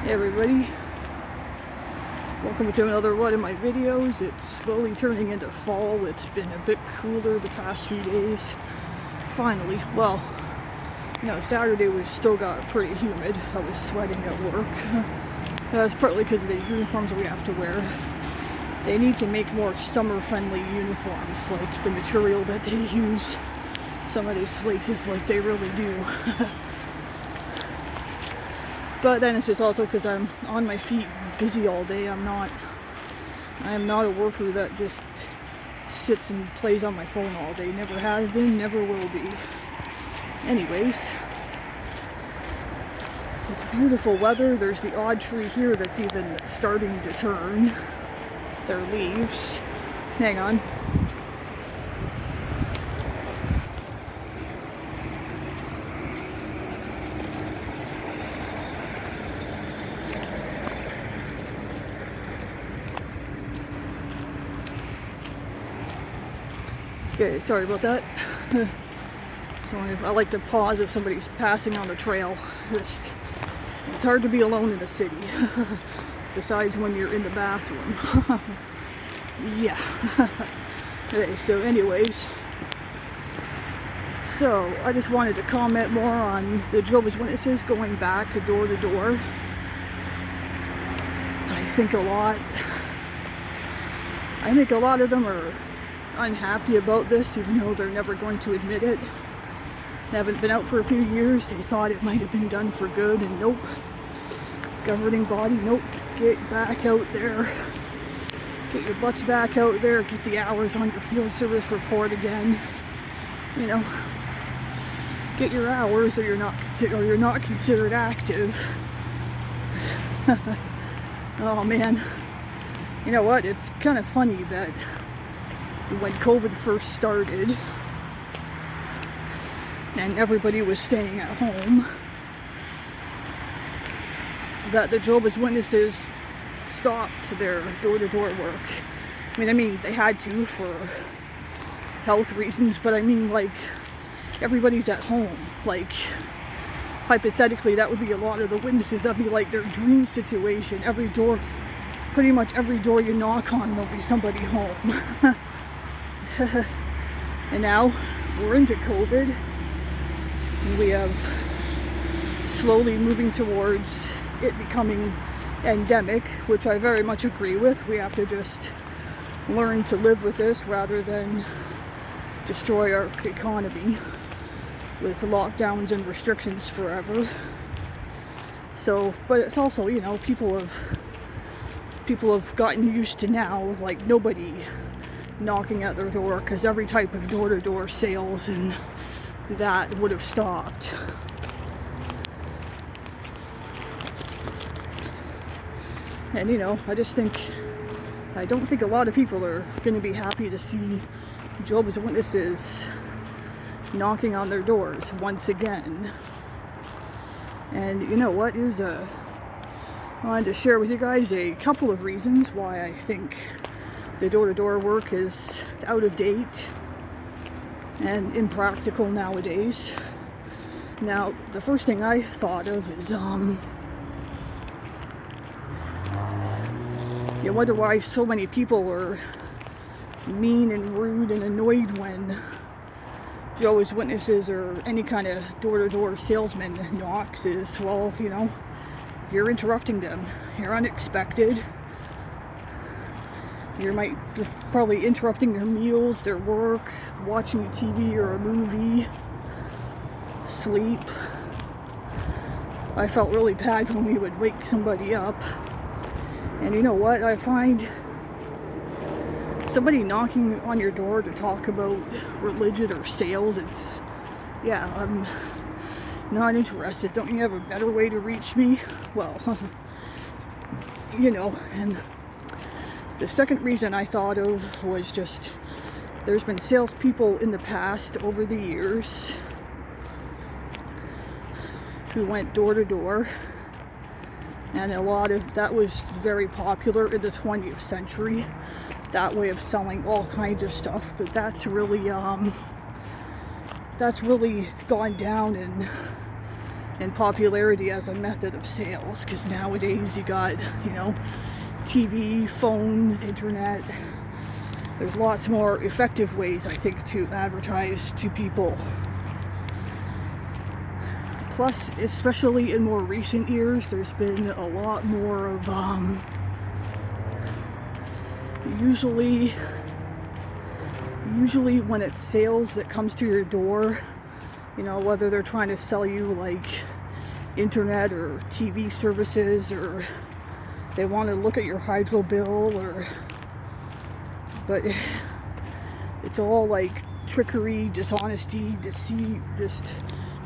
Hey everybody, welcome to another one of my videos. It's slowly turning into fall. It's been a bit cooler the past few days. Finally, well, Saturday was still got pretty humid. I was sweating at work. That's partly because of the uniforms we have to wear. They need to make more summer-friendly uniforms, like the material that they use. Some of these places, like they really do. But then it's just also because I'm on my feet, busy all day. I am not a worker that just sits and plays on my phone all day. Never has been, never will be. Anyways, it's beautiful weather. There's the odd tree here that's even starting to turn their leaves. Hang on. Okay, sorry about that. So I like to pause if somebody's passing on the trail. It's hard to be alone in the city. Besides when you're in the bathroom. Yeah. Okay, so anyways. So I just wanted to comment more on the Jehovah's Witnesses going back door to door. I think a lot of them are unhappy about this, even though they're never going to admit it. They haven't been out for a few years. They thought it might have been done for good, and nope. Governing body, nope. Get back out there. Get your butts back out there. Get the hours on your field service report again. Get your hours, or you're not considered active. Oh man. You know what? It's kind of funny that when COVID first started and everybody was staying at home, that the Jehovah's Witnesses stopped their door-to-door work. I mean, they had to for health reasons, but everybody's at home. Hypothetically, that would be a lot of the witnesses. That'd be like their dream situation. Pretty much every door you knock on, there'll be somebody home. And now we're into COVID, and we have slowly moving towards it becoming endemic, which I very much agree with. We have to just learn to live with this rather than destroy our economy with lockdowns and restrictions forever. So, but it's also, people have gotten used to now, nobody knocking at their door, because every type of door-to-door sales and that would have stopped. And I don't think a lot of people are going to be happy to see Jehovah's Witnesses knocking on their doors once again. And you know what? I wanted to share with you guys a couple of reasons why I think the door-to-door work is out of date and impractical nowadays. Now, the first thing I thought of is, you wonder why so many people are mean and rude and annoyed when Jehovah's Witnesses or any kind of door-to-door salesman knocks is, well, you're interrupting them. You're unexpected. You're probably interrupting their meals, their work, watching a TV or a movie, sleep. I felt really bad when we would wake somebody up. And you know what? I find somebody knocking on your door to talk about religion or sales, I'm not interested. Don't you have a better way to reach me? Well, and the second reason I thought of was just there's been salespeople in the past over the years who went door to door, and a lot of that was very popular in the 20th century, that way of selling all kinds of stuff. But that's really gone down in in popularity as a method of sales, because nowadays you got, TV, phones, internet. There's lots more effective ways, I think, to advertise to people. Plus, especially in more recent years, there's been a lot more of, usually when it's sales that comes to your door, whether they're trying to sell you like internet or TV services, or they want to look at your hydro bill, but it's all like trickery, dishonesty, deceit, just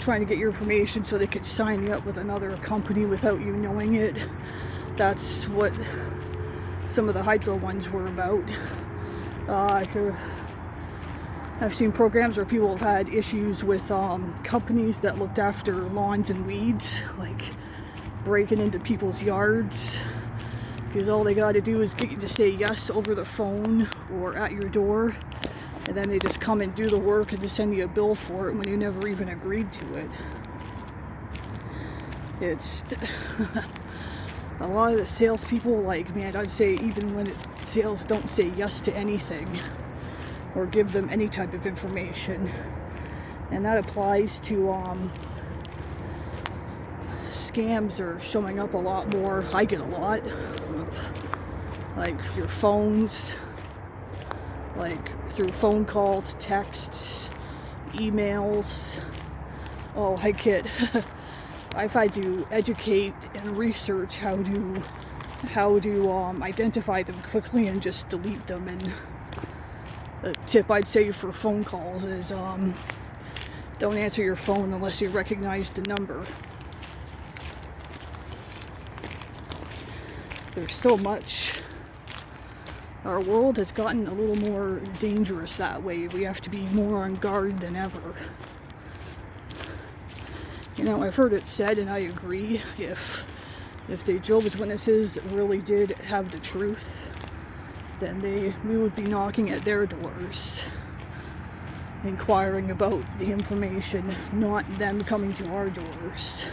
trying to get your information so they could sign you up with another company without you knowing it. That's what some of the hydro ones were about. I've seen programs where people have had issues with companies that looked after lawns and weeds, like breaking into people's yards, because all they got to do is get you to say yes over the phone or at your door, and then they just come and do the work and just send you a bill for it when you never even agreed to it. It's a lot of the salespeople, I'd say even when sales don't say yes to anything or give them any type of information, and that applies to scams are showing up a lot more. I get a lot of, your phones, through phone calls, texts, emails. Oh, I get I've had to educate and research how to identify them quickly and just delete them. And a tip I'd say for phone calls is don't answer your phone unless you recognize the number. There's so much. Our world has gotten a little more dangerous that way. We have to be more on guard than ever. I've heard it said, and I agree, if the Jehovah's Witnesses really did have the truth, then we would be knocking at their doors, inquiring about the information, not them coming to our doors.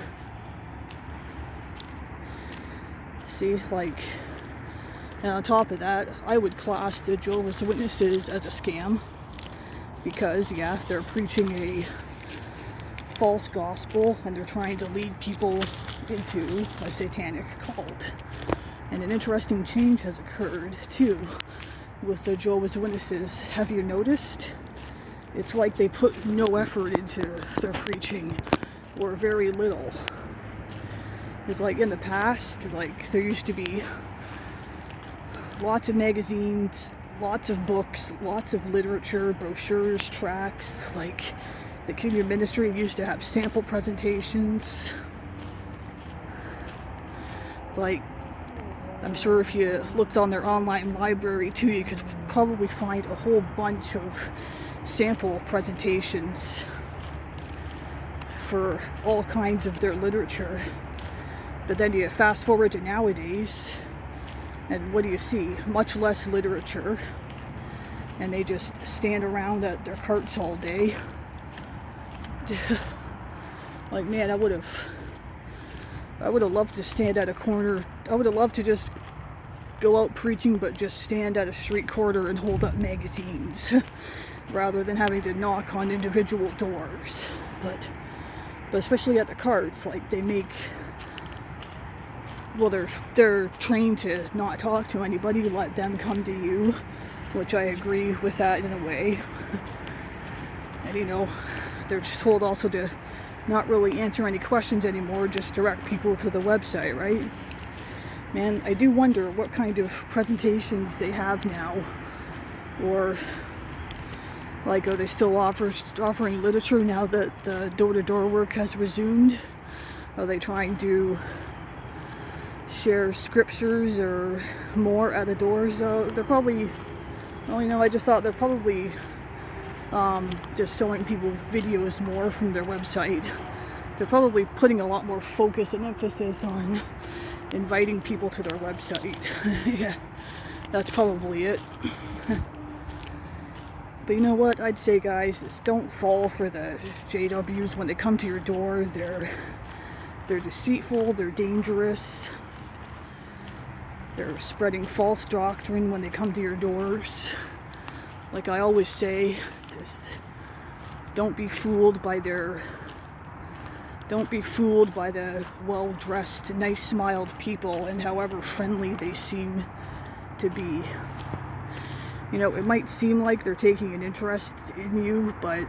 See, and on top of that, I would class the Jehovah's Witnesses as a scam, because, they're preaching a false gospel, and they're trying to lead people into a satanic cult. And an interesting change has occurred, too, with the Jehovah's Witnesses. Have you noticed? It's like they put no effort into their preaching, or very little. It's like in the past, there used to be lots of magazines, lots of books, lots of literature, brochures, tracts. The Kingdom Ministry used to have sample presentations. I'm sure if you looked on their online library too, you could probably find a whole bunch of sample presentations for all kinds of their literature. But then you fast forward to nowadays, and what do you see? Much less literature, and they just stand around at their carts all day. Man, I would have loved to stand at a corner. I would have loved to just go out preaching, but just stand at a street corner and hold up magazines, rather than having to knock on individual doors. But especially at the carts, they make. Well, they're trained to not talk to anybody, let them come to you, which I agree with that in a way. And they're just told also to not really answer any questions anymore, just direct people to the website, right? Man, I do wonder what kind of presentations they have now, or are they still offering literature now that the door-to-door work has resumed? Are they trying to share scriptures or more at the doors? They're probably, I just thought they're probably just showing people videos more from their website. They're probably putting a lot more focus and emphasis on inviting people to their website. Yeah, that's probably it. But you know what I'd say, guys, is don't fall for the JWs when they come to your door. They're deceitful, they're dangerous, they're spreading false doctrine when they come to your doors. Like I always say, just don't be fooled by the well-dressed, nice-smiled people and however friendly they seem to be. You know, it might seem like they're taking an interest in you, but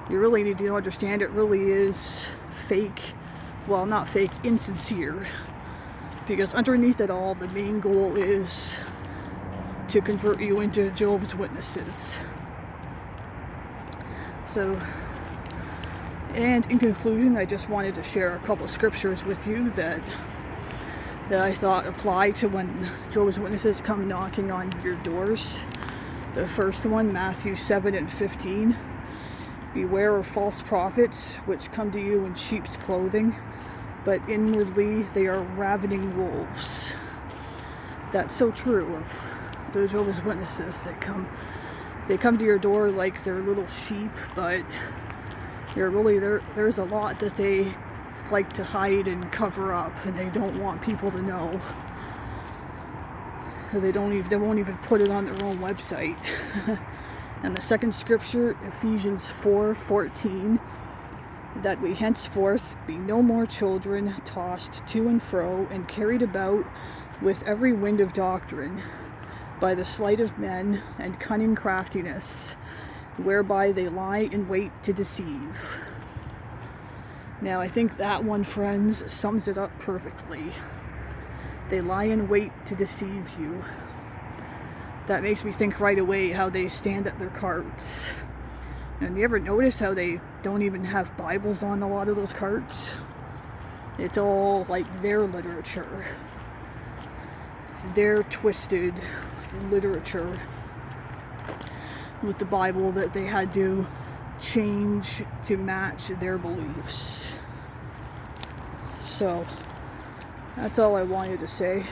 you really need to understand it really is fake. Well, not fake, insincere. Because underneath it all, the main goal is to convert you into Jehovah's Witnesses. So, and in conclusion, I just wanted to share a couple scriptures with you that I thought apply to when Jehovah's Witnesses come knocking on your doors. The first one, Matthew 7:15. Beware of false prophets, which come to you in sheep's clothing, but inwardly they are ravening wolves. That's so true of the Jehovah's Witnesses. They come to your door like they're little sheep, but there's a lot that they like to hide and cover up, and they don't want people to know. They won't even put it on their own website. And the second scripture, Ephesians 4:14, that we henceforth be no more children, tossed to and fro and carried about with every wind of doctrine, by the sleight of men and cunning craftiness, whereby they lie in wait to deceive. Now, I think that one, friends, sums it up perfectly. They lie in wait to deceive you. That makes me think right away how they stand at their carts. And you ever notice how they don't even have Bibles on a lot of those carts? It's all like their literature. Their twisted literature with the Bible that they had to change to match their beliefs. So, that's all I wanted to say.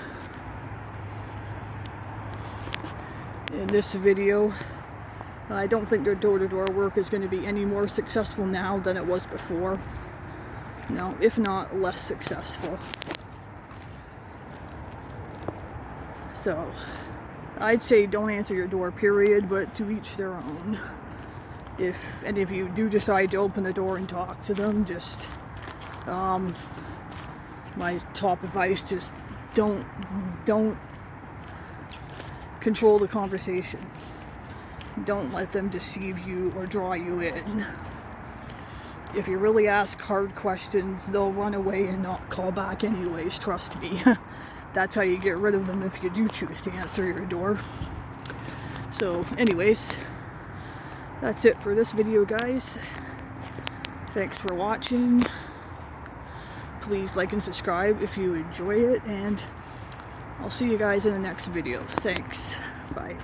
In this video, I don't think their door-to-door work is going to be any more successful now than it was before. No, if not less successful. So, I'd say don't answer your door, period, but to each their own. If you do decide to open the door and talk to them, just, my top advice, just don't control the conversation. Don't let them deceive you or draw you in. If you really ask hard questions, they'll run away and not call back anyways, trust me. That's how you get rid of them if you do choose to answer your door. So, anyways, that's it for this video, guys. Thanks for watching. Please like and subscribe if you enjoy it, and I'll see you guys in the next video. Thanks. Bye.